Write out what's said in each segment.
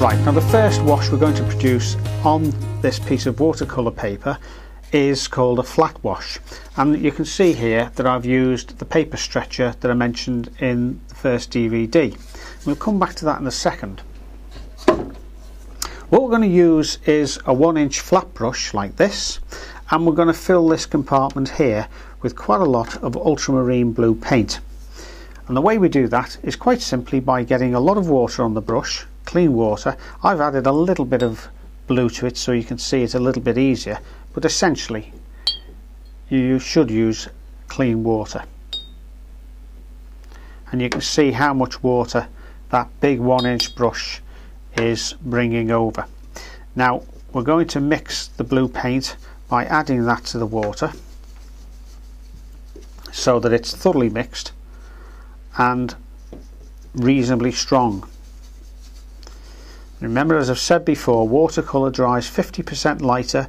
Right, now the first wash we're going to produce on this piece of watercolour paper is called a flat wash, and you can see here that I've used the paper stretcher that I mentioned in the first DVD. We'll come back to that in a second. What we're going to use is a 1-inch flat brush like this, and we're going to fill this compartment here with quite a lot of ultramarine blue paint. And the way we do that is quite simply by getting a lot of water on the brush, clean water. I've added a little bit of blue to it so you can see it a little bit easier, but essentially you should use clean water. And you can see how much water that big 1-inch brush is bringing over. Now we're going to mix the blue paint by adding that to the water so that it's thoroughly mixed and reasonably strong. Remember, as I've said before, watercolour dries 50% lighter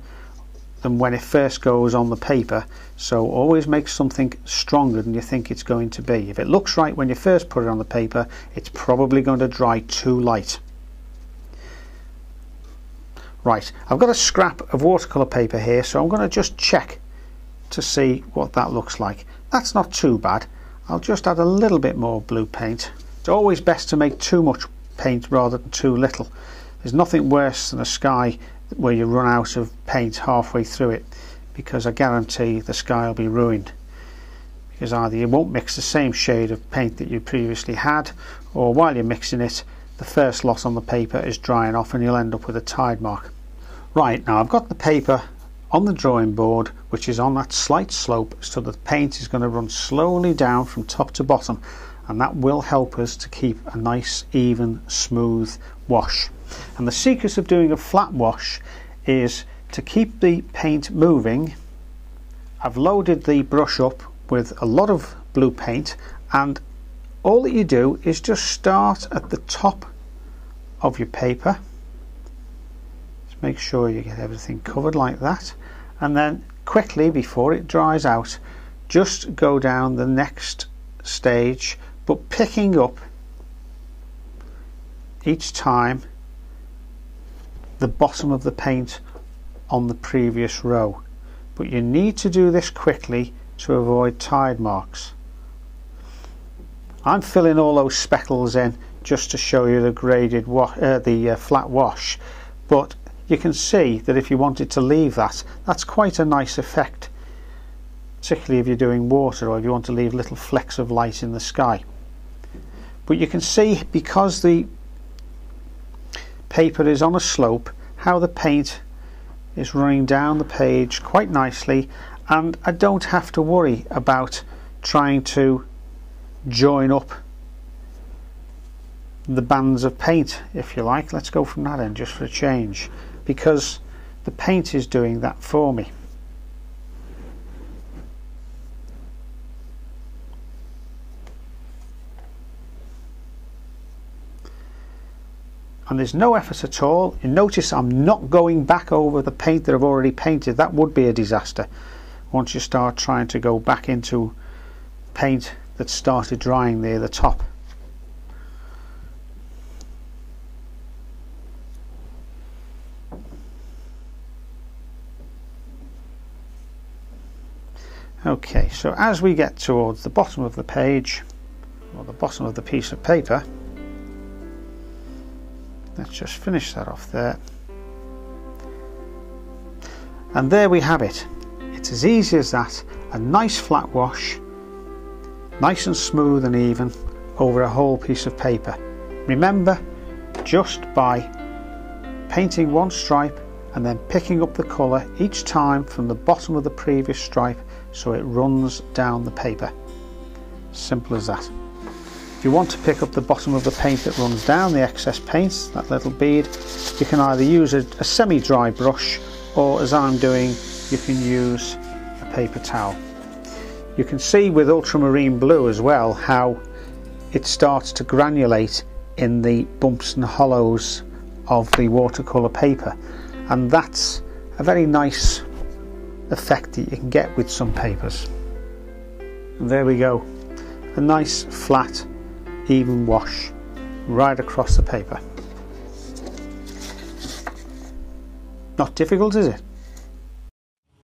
than when it first goes on the paper, so always make something stronger than you think it's going to be. If it looks right when you first put it on the paper, it's probably going to dry too light. Right, I've got a scrap of watercolour paper here, so I'm going to just check to see what that looks like. That's not too bad. I'll just add a little bit more blue paint. It's always best to make too much paint rather than too little. There's nothing worse than a sky where you run out of paint halfway through it, because I guarantee the sky will be ruined, because either you won't mix the same shade of paint that you previously had, or while you're mixing it the first lot on the paper is drying off and you'll end up with a tide mark. Right, now I've got the paper on the drawing board, which is on that slight slope, so the paint is going to run slowly down from top to bottom, and that will help us to keep a nice, even, smooth wash. And the secret of doing a flat wash is to keep the paint moving. I've loaded the brush up with a lot of blue paint, and all that you do is just start at the top of your paper. Just make sure you get everything covered like that, and then quickly, before it dries out, just go down the next stage, but picking up each time the bottom of the paint on the previous row. But you need to do this quickly to avoid tide marks. I'm filling all those speckles in just to show you the graded flat wash, but you can see that if you wanted to leave that, that's quite a nice effect, particularly if you're doing water or if you want to leave little flecks of light in the sky. But you can see, because the paper is on a slope, how the paint is running down the page quite nicely, and I don't have to worry about trying to join up the bands of paint, if you like. Let's go from that end just for a change, because the paint is doing that for me. And there's no effort at all. You notice I'm not going back over the paint that I've already painted. That would be a disaster once you start trying to go back into paint that started drying near the top. Okay, so as we get towards the bottom of the page, or the bottom of the piece of paper, let's just finish that off there. And there we have it. It's as easy as that. A nice flat wash, nice and smooth and even over a whole piece of paper. Remember, just by painting one stripe and then picking up the colour each time from the bottom of the previous stripe so it runs down the paper. Simple as that. If you want to pick up the bottom of the paint that runs down, the excess paint, that little bead, you can either use a semi-dry brush, or as I'm doing, you can use a paper towel. You can see with ultramarine blue as well how it starts to granulate in the bumps and hollows of the watercolour paper, and that's a very nice effect that you can get with some papers. And there we go, a nice flat even wash right across the paper. Not difficult, is it?